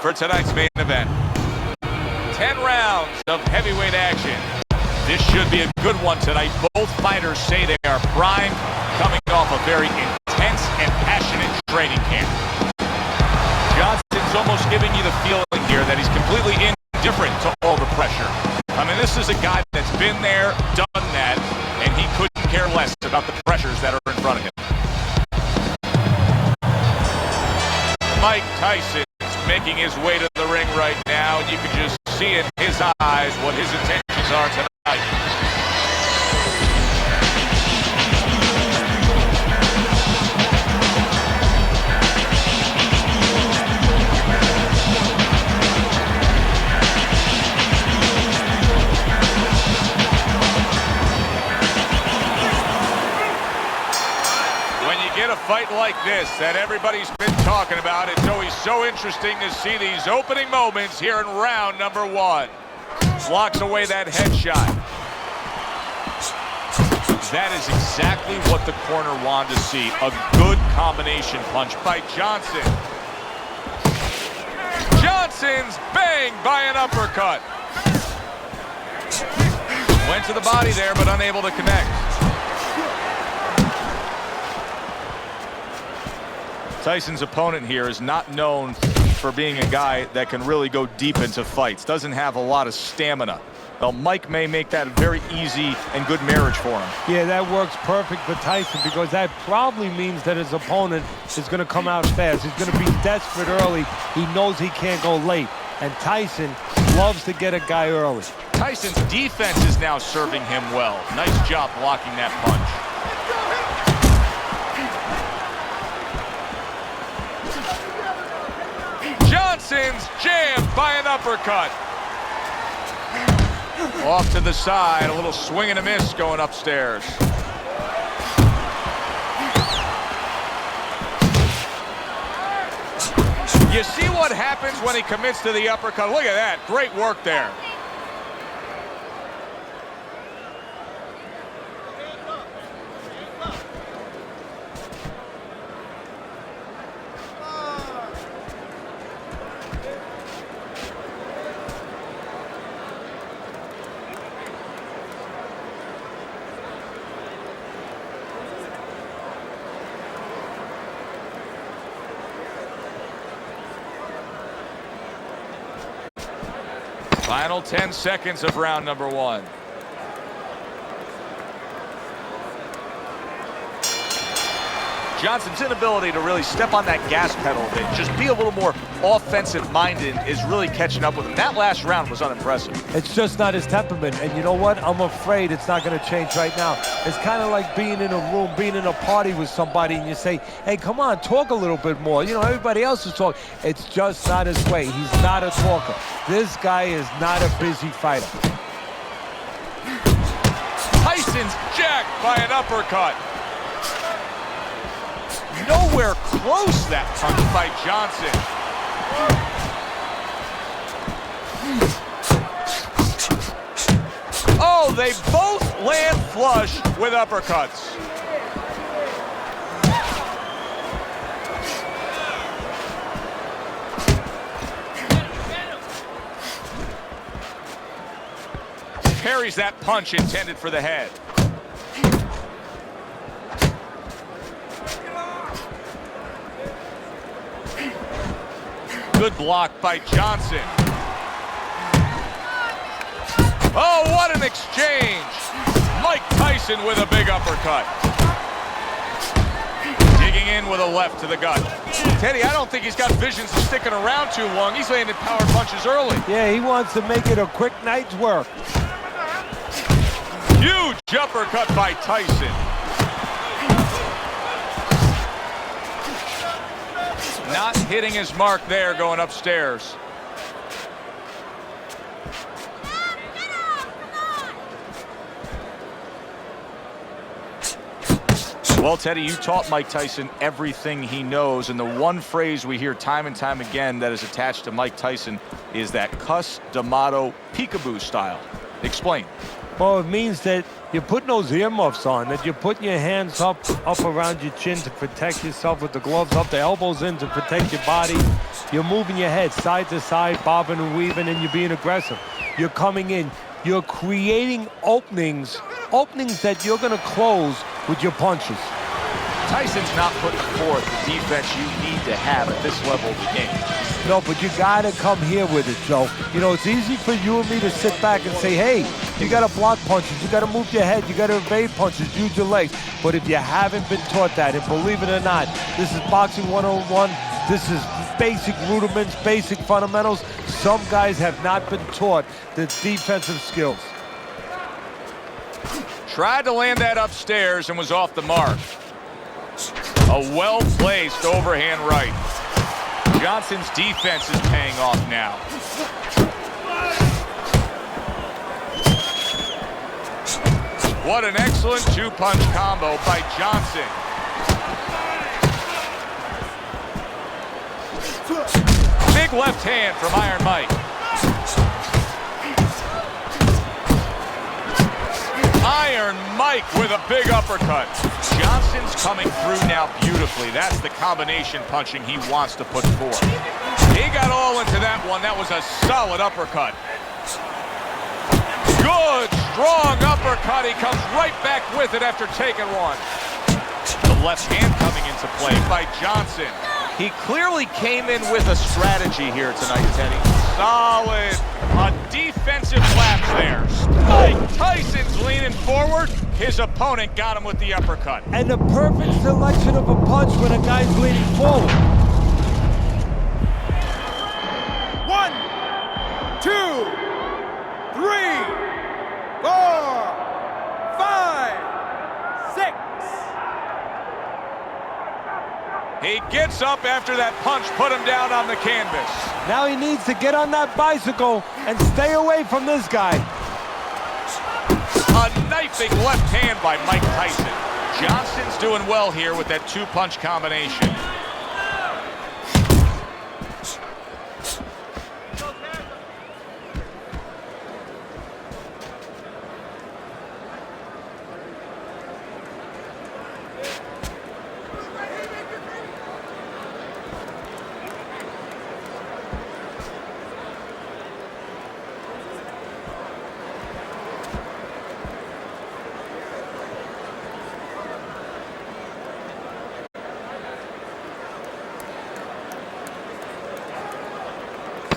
for tonight's main event. 10 rounds of heavyweight action. This should be a good one tonight. Both fighters say they are primed, coming off a very intense and passionate training camp. Johnson's almost giving you the feeling here that he's completely indifferent to all the pressure. I mean, this is a guy that's been there, done that, and he couldn't care less about the pressures that are in front of him. Mike Tyson is making his way to the ring right now, and you can just see in his eyes what his intentions are tonight. Get a fight like this that everybody's been talking about. It's always so interesting to see these opening moments here in round number one. Blocks away that headshot. That is exactly what the corner wanted to see. A good combination punch by Johnson. Johnson's banged by an uppercut. Went to the body there, but unable to connect. Tyson's opponent here is not known for being a guy that can really go deep into fights. Doesn't have a lot of stamina. Well, Mike may make that a very easy and good marriage for him. Yeah, that works perfect for Tyson because that probably means that his opponent is going to come out fast. He's going to be desperate early. He knows he can't go late. And Tyson loves to get a guy early. Tyson's defense is now serving him well. Nice job blocking that punch. Johnson's jammed by an uppercut. Off to the side, a little swing and a miss going upstairs. You see what happens when he commits to the uppercut? Look at that, great work there. Final 10 seconds of round number one. Johnson's inability to really step on that gas pedal a bit, just be a little more offensive-minded is really catching up with him. That last round was unimpressive. It's just not his temperament. And you know what? I'm afraid it's not going to change right now. It's kind of like being in a room, being in a party with somebody, and you say, hey, come on, talk a little bit more. You know, everybody else is talking. It's just not his way. He's not a talker. This guy is not a busy fighter. Tyson's jacked by an uppercut. Nowhere close that punch by Johnson. Oh, they both land flush with uppercuts. Parries that punch intended for the head. Good block by Johnson. Oh, what an exchange. Mike Tyson with a big uppercut. Digging in with a left to the gut. Teddy, I don't think he's got visions of sticking around too long. He's landing power punches early. Yeah, he wants to make it a quick night's work. Huge uppercut by Tyson. Not hitting his mark there going upstairs. Well, Teddy, you taught Mike Tyson everything he knows, and the one phrase we hear time and time again that is attached to Mike Tyson is that Cus D'Amato peekaboo style. Explain. Well, it means that you're putting those earmuffs on, that you're putting your hands up around your chin to protect yourself with the gloves up, the elbows in to protect your body. You're moving your head side to side, bobbing and weaving, and you're being aggressive. You're coming in. You're creating openings that you're going to close with your punches. Tyson's not putting forth the defense you need to have at this level of the game. No, but you got to come here with it, Joe. You know, it's easy for you and me to sit back and say, hey, you got to block punches, you got to move your head, you got to evade punches, use your legs. But if you haven't been taught that, and believe it or not, this is boxing 101, this is basic rudiments, basic fundamentals. Some guys have not been taught the defensive skills. Tried to land that upstairs and was off the mark. A well-placed overhand right. Johnson's defense is paying off now. What an excellent two-punch combo by Johnson. Big left hand from Iron Mike. Iron Mike with a big uppercut. Johnson's coming through now beautifully. That's the combination punching he wants to put forth. He got all into that one. That was a solid uppercut. Good, strong uppercut. He comes right back with it after taking one. The left hand coming into play by Johnson. He clearly came in with a strategy here tonight, Teddy. Solid. A defensive lapse there. Mike Tyson's leaning forward. His opponent got him with the uppercut. And the perfect selection of a punch when a guy's leaning forward. 1, 2, 3, 4, 5, 6. He gets up after that punch, put him down on the canvas. Now he needs to get on that bicycle and stay away from this guy. A knifing left hand by Mike Tyson. Johnson's doing well here with that two-punch combination.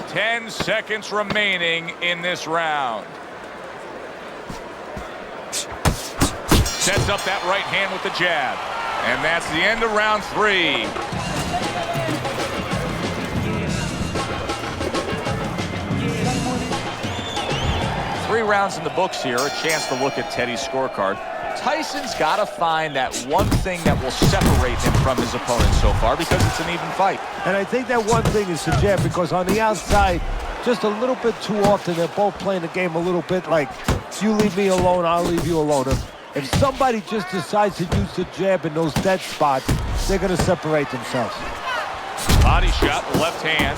Ten seconds remaining in this round. Sets up that right hand with the jab. And that's the end of round 3. Three rounds in the books here. A chance to look at Teddy's scorecard. Tyson's got to find that one thing that will separate him from his opponent so far, because it's an even fight. And I think that one thing is the jab, because on the outside, just a little bit too often, they're both playing the game a little bit like, you leave me alone, I'll leave you alone. If somebody just decides to use the jab in those dead spots, they're going to separate themselves. Body shot, left hand.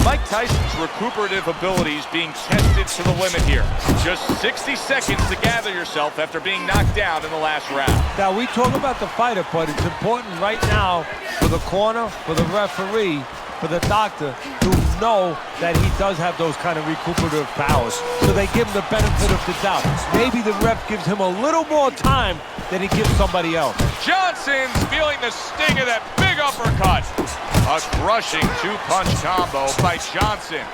Mike Tyson's recuperative abilities being tested to the limit here. Just 60 seconds to gather yourself after being knocked down in the last round. Now, we talk about the fighter, but it's important right now for the corner, for the referee, for the doctor to know that he does have those kind of recuperative powers. So they give him the benefit of the doubt. Maybe the ref gives him a little more time than he gives somebody else. Johnson's feeling the sting of that big uppercut. A crushing two-punch combo by Johnson.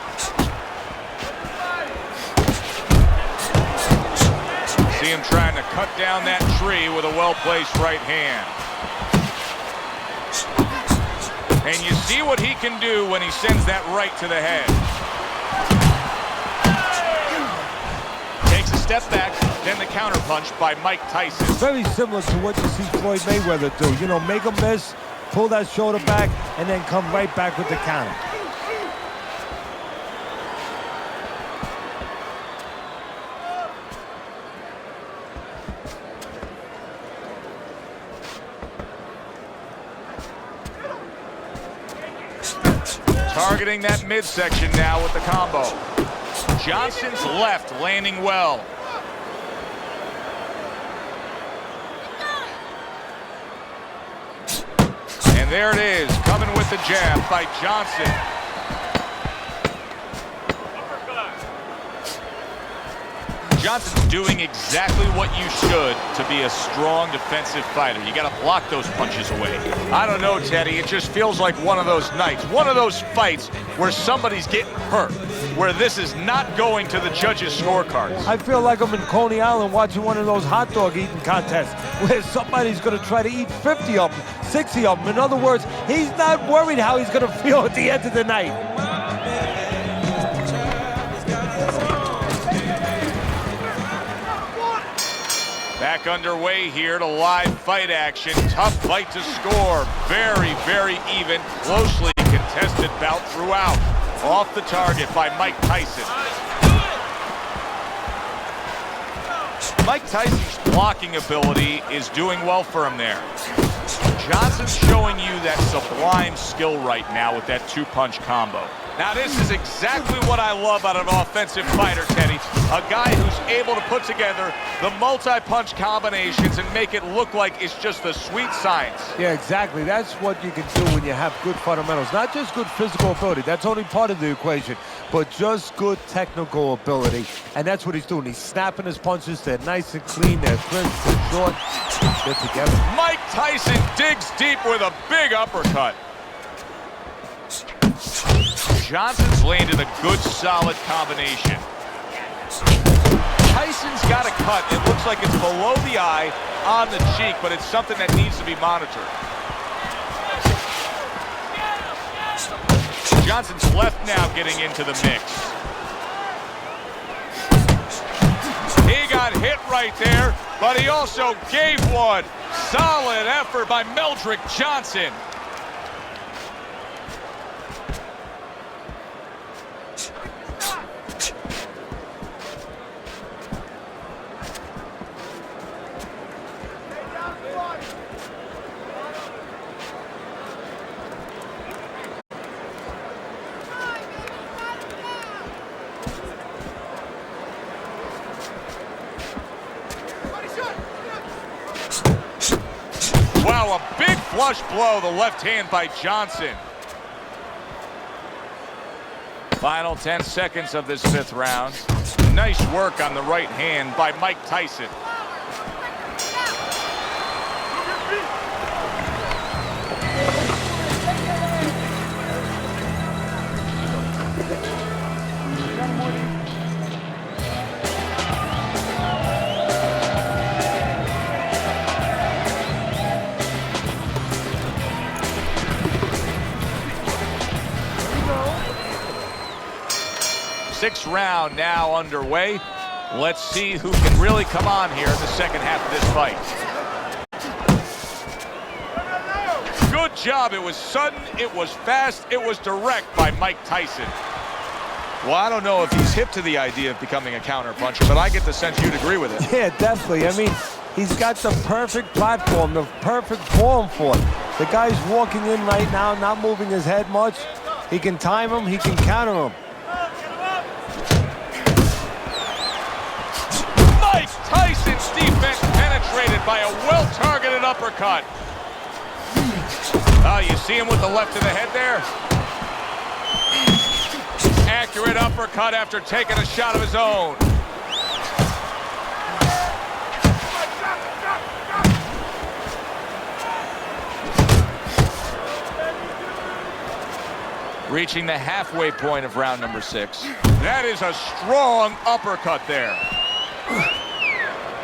See him trying to cut down that tree with a well-placed right hand. And you see what he can do when he sends that right to the head. Takes a step back, then the counterpunch by Mike Tyson. Very similar to what you see Floyd Mayweather do. You know, make him miss, pull that shoulder back, and then come right back with the counter. Targeting that midsection now with the combo. Johnson's left landing well. And there it is, coming with the jab by Johnson. Johnson's doing exactly what you should to be a strong defensive fighter. You got to block those punches away. I don't know, Teddy. It just feels like one of those nights, one of those fights where somebody's getting hurt, where this is not going to the judges' scorecards. I feel like I'm in Coney Island watching one of those hot dog eating contests where somebody's going to try to eat 50 of them, 60 of them. In other words, he's not worried how he's going to feel at the end of the night. Back underway here to live fight action. Tough fight to score. Very, very even, closely contested bout throughout. Off the target by Mike Tyson. Mike Tyson's blocking ability is doing well for him there. Johnson's showing you that sublime skill right now with that two-punch combo. Now this is exactly what I love out of an offensive fighter, Teddy. A guy who's able to put together the multi-punch combinations and make it look like it's just the sweet science. Yeah, exactly. That's what you can do when you have good fundamentals. Not just good physical ability. That's only part of the equation. But just good technical ability. And that's what he's doing. He's snapping his punches. They're nice and clean. They're crisp. They're short. They're together. Mike Tyson digs deep with a big uppercut. Johnson's landed a good, solid combination. Tyson's got a cut. It looks like it's below the eye on the cheek, but it's something that needs to be monitored. Johnson's left now getting into the mix. He got hit right there, but he also gave one. Solid effort by Meldrick Johnson. Wow, a big flush blow, the left hand by Johnson. Final 10 seconds of this fifth round. Nice work on the right hand by Mike Tyson. Sixth round now underway. Let's see who can really come on here in the second half of this fight. Good job. It was sudden, it was fast, it was direct by Mike Tyson. Well, I don't know if he's hip to the idea of becoming a counterpuncher, but I get the sense you'd agree with it. Yeah, definitely. I mean, he's got the perfect platform, the perfect form for it. The guy's walking in right now, not moving his head much. He can time him, he can counter him. Mike Tyson's defense penetrated by a well-targeted uppercut. Oh, you see him with the left of the head there? Accurate uppercut after taking a shot of his own. Reaching the halfway point of round number 6. That is a strong uppercut there.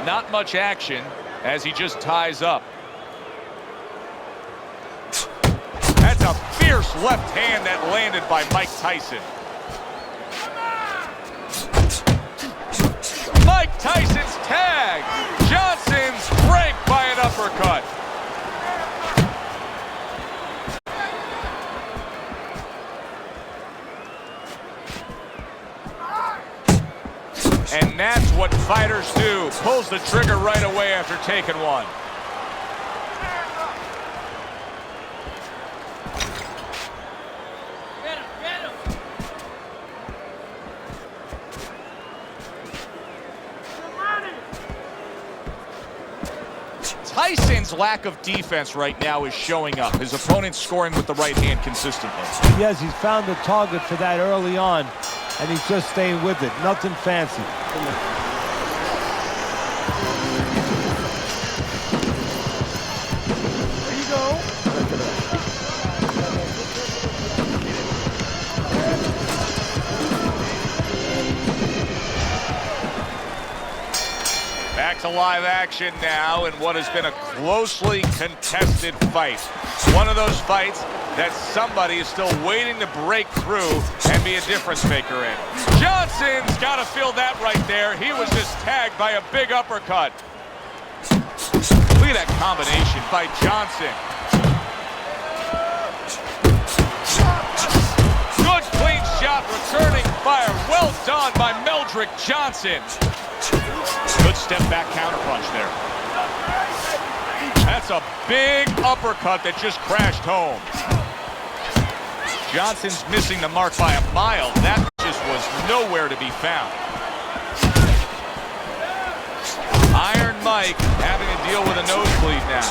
Not much action as he just ties up. That's a fierce left hand that landed by Mike Tyson. Mike Tyson's tag. Johnson's break by an uppercut. And that's what fighters do. Pulls the trigger right away after taking one. Tyson's lack of defense right now is showing up. His opponent's scoring with the right hand consistently. Yes, he's found the target for that early on, and he's just staying with it. Nothing fancy. There you go. Back to live action now in what has been a closely contested fight. One of those fights that somebody is still waiting to break through and be a difference maker in. Johnson's got to feel that right there. He was just tagged by a big uppercut. Look at that combination by Johnson. Good clean shot, returning fire. Well done by Meldrick Johnson. Good step back counterpunch there. That's a big uppercut that just crashed home. Johnson's missing the mark by a mile. That just was nowhere to be found. Iron Mike having to deal with a nosebleed now.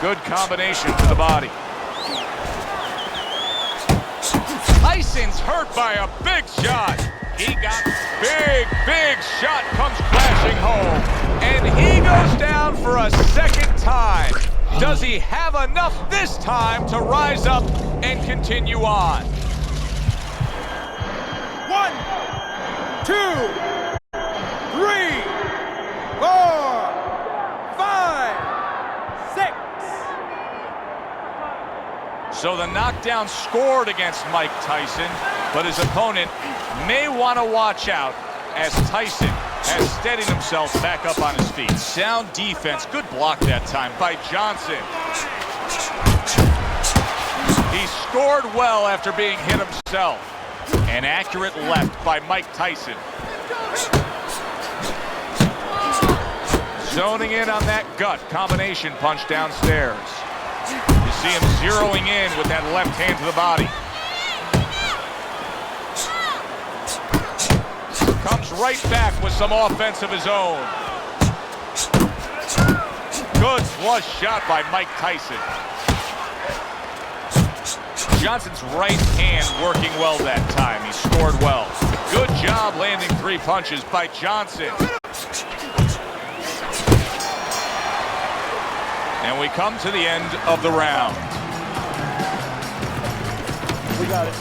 Good combination to the body. Tyson's hurt by a big shot. He got big shot, comes crashing home. And he goes down for a second time. Does he have enough this time to rise up and continue on? 1, 2, 3, 4, 5, 6. So the knockdown scored against Mike Tyson, but his opponent may want to watch out as Tyson has steadied himself back up on his feet. Sound defense, good block that time by Johnson. He scored well after being hit himself. An accurate left by Mike Tyson. Zoning in on that gut combination punch downstairs. You see him zeroing in with that left hand to the body. Comes right back with some offense of his own. Good flush shot by Mike Tyson. Johnson's right hand working well that time. He scored well. Good job landing 3 punches by Johnson. And we come to the end of the round. We got it.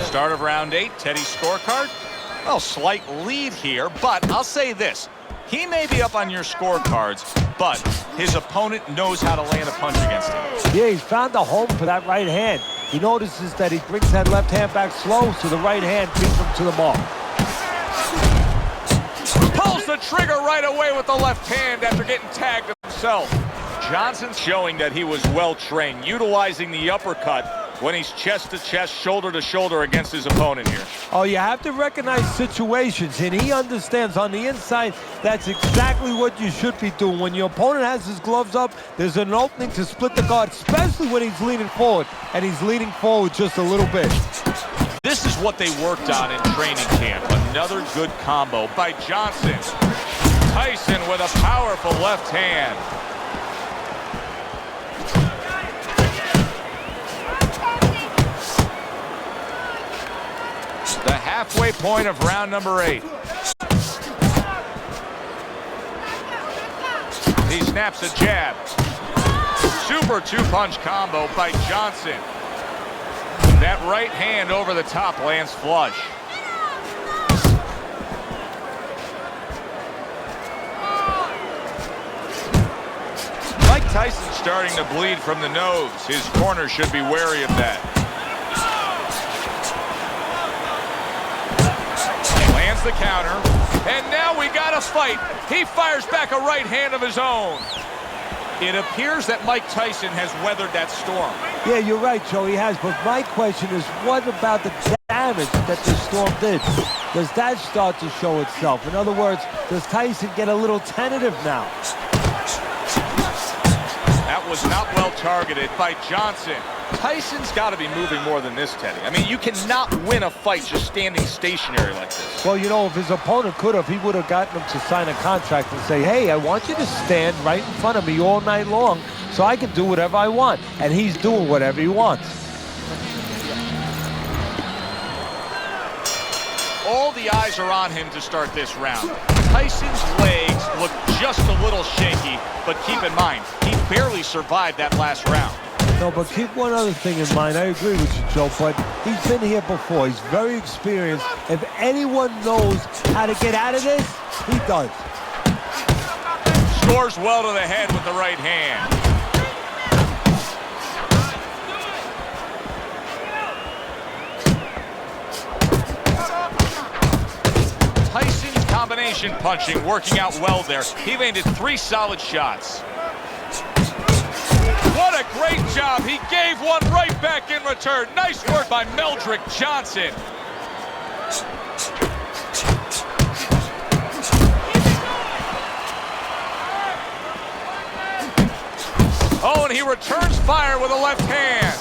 Start of round 8, Teddy's scorecard. Well, slight lead here, but I'll say this. He may be up on your scorecards, but his opponent knows how to land a punch against him. Yeah, he's found a home for that right hand. He notices that he brings that left hand back slow, so the right hand keeps him to the mark. Pulls the trigger right away with the left hand after getting tagged himself. Johnson's showing that he was well trained, utilizing the uppercut when he's chest to chest, shoulder to shoulder against his opponent here. Oh, you have to recognize situations, and he understands on the inside that's exactly what you should be doing. When your opponent has his gloves up, there's an opening to split the guard, especially when he's leaning forward, and he's leaning forward just a little bit. This is what they worked on in training camp. Another good combo by Johnson. Tyson with a powerful left hand. The halfway point of round number 8. He snaps a jab. Super 2-punch combo by Johnson. That right hand over the top lands flush. Mike Tyson's starting to bleed from the nose. His corner should be wary of that. Lands the counter, and now we got a fight. He fires back a right hand of his own. It appears that Mike Tyson has weathered that storm. Yeah, you're right, Joe, he has. But my question is, what about the damage that the Storm did? Does that start to show itself? In other words, does Tyson get a little tentative now? That was not well targeted by Johnson. Tyson's got to be moving more than this, Teddy. I mean, you cannot win a fight just standing stationary like this. Well, you know, if his opponent could have, he would have gotten him to sign a contract and say, hey, I want you to stand right in front of me all night long so I can do whatever I want. And he's doing whatever he wants. All the eyes are on him to start this round. Tyson's legs look just a little shaky, but keep in mind, he barely survived that last round. No, but keep one other thing in mind. I agree with you, Joe, but he's been here before. He's very experienced. If anyone knows how to get out of this, he does. Scores well to the head with the right hand. Tyson's combination punching working out well there. He landed 3 solid shots. What a great job. He gave one right back in return. Nice work by Meldrick Johnson. Oh, and he returns fire with a left hand.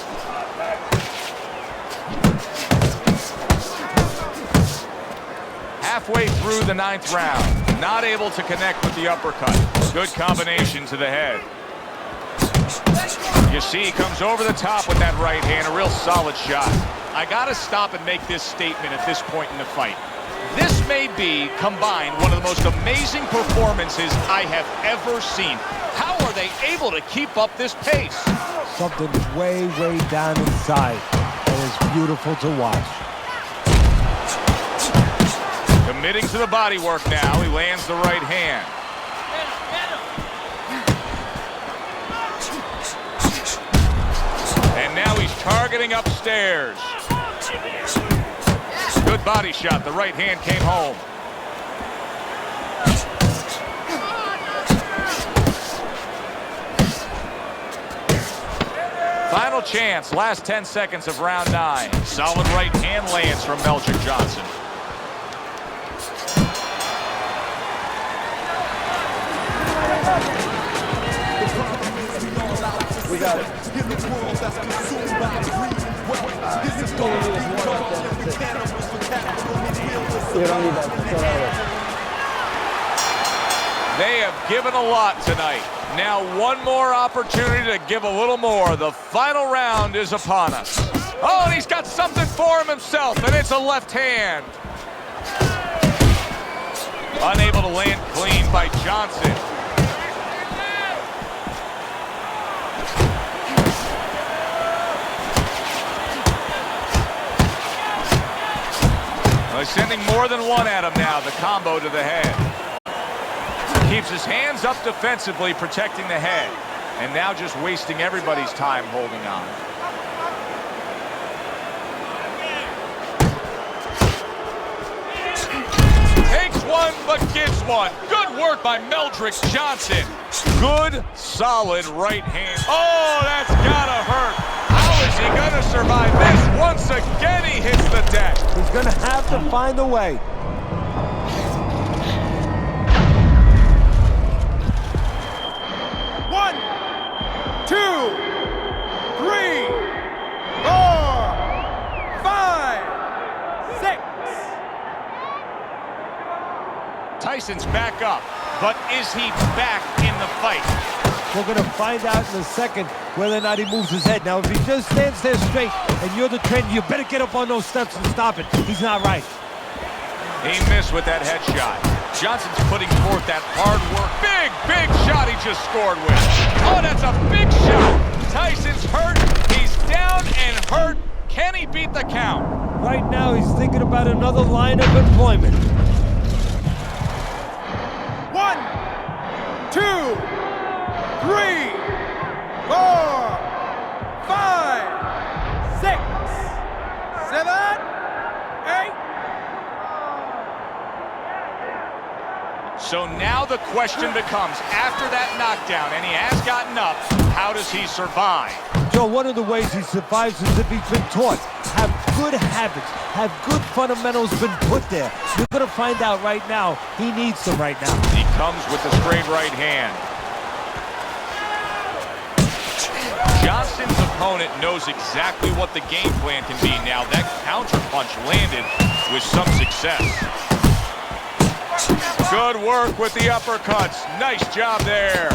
Halfway through the 9th round, not able to connect with the uppercut. Good combination to the head. You see, he comes over the top with that right hand, a real solid shot. I gotta stop and make this statement at this point in the fight. This may be, combined, one of the most amazing performances I have ever seen. How are they able to keep up this pace? Something way, way down inside, and it's beautiful to watch. Committing to the body work now, he lands the right hand. And now he's targeting upstairs. Good body shot. The right hand came home. Final chance. Last 10 seconds of round 9. Solid right hand lands from Meldrick Johnson. We got it. They have given a lot tonight. Now one more opportunity to give a little more. The final round is upon us. Oh, and he's got something for him himself, and it's a left hand. Unable to land clean by Johnson. He's sending more than one at him now, the combo to the head. Keeps his hands up defensively, protecting the head. And now just wasting everybody's time holding on. Takes one, but gives one. Good work by Meldrick Johnson. Good, solid right hand. Oh, that's gotta hurt. How is he gonna survive this? Once again, he hits the deck. He's gonna have to find a way. One, two, three, four, five, six. Tyson's back up, but is he back in the fight? We're going to find out in a second whether or not he moves his head. Now, if he just stands there straight and you're the trainer, you better get up on those steps and stop it. He's not right. He missed with that headshot. Johnson's putting forth that hard work. Big shot he just scored with. Oh, that's a big shot. Tyson's hurt. He's down and hurt. Can he beat the count? Right now, he's thinking about another line of employment. 1, 2, 3, 4, 5, 6, 7, 8. So now the question becomes, after that knockdown, and he has gotten up, how does he survive? Joe, one of the ways he survives is if he's been taught. Have good habits, have good fundamentals been put there? You're going to find out right now. He needs them right now. He comes with the straight right hand. Johnson's opponent knows exactly what the game plan can be now. That counter punch landed with some success. Good work with the uppercuts. Nice job there.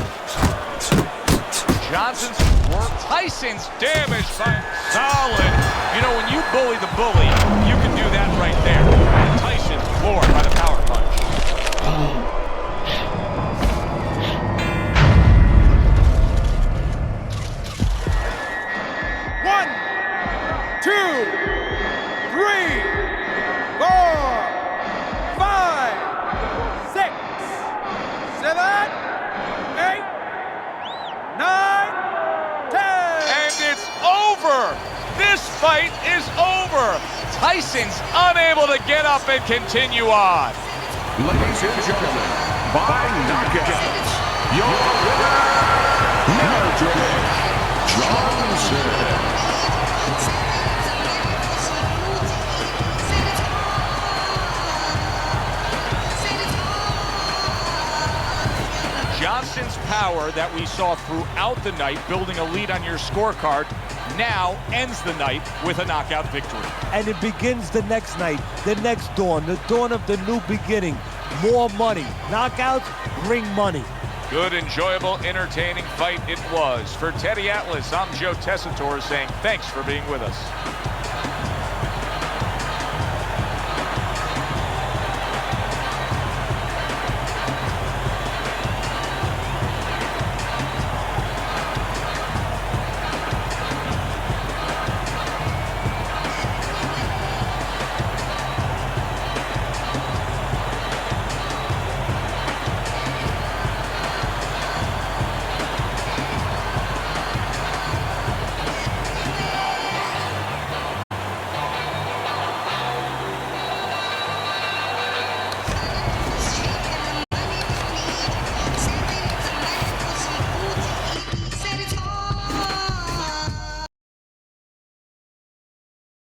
Johnson's work. Tyson's damaged by solid. You know, when you bully the bully, you can do that right there. Tyson floored by the power punch. One, two, three, four, five, 6, 7, 8, 9, 10. And it's over. This fight is over. Tyson's unable to get up and continue on. Ladies and gentlemen, by knockout, your winner, Mildred Johnson. Johnson's power that we saw throughout the night, building a lead on your scorecard, now ends the night with a knockout victory. And it begins the next night, the next dawn, the dawn of the new beginning. More money. Knockouts bring money. Good, enjoyable, entertaining fight it was. For Teddy Atlas, I'm Joe Tessitore saying thanks for being with us.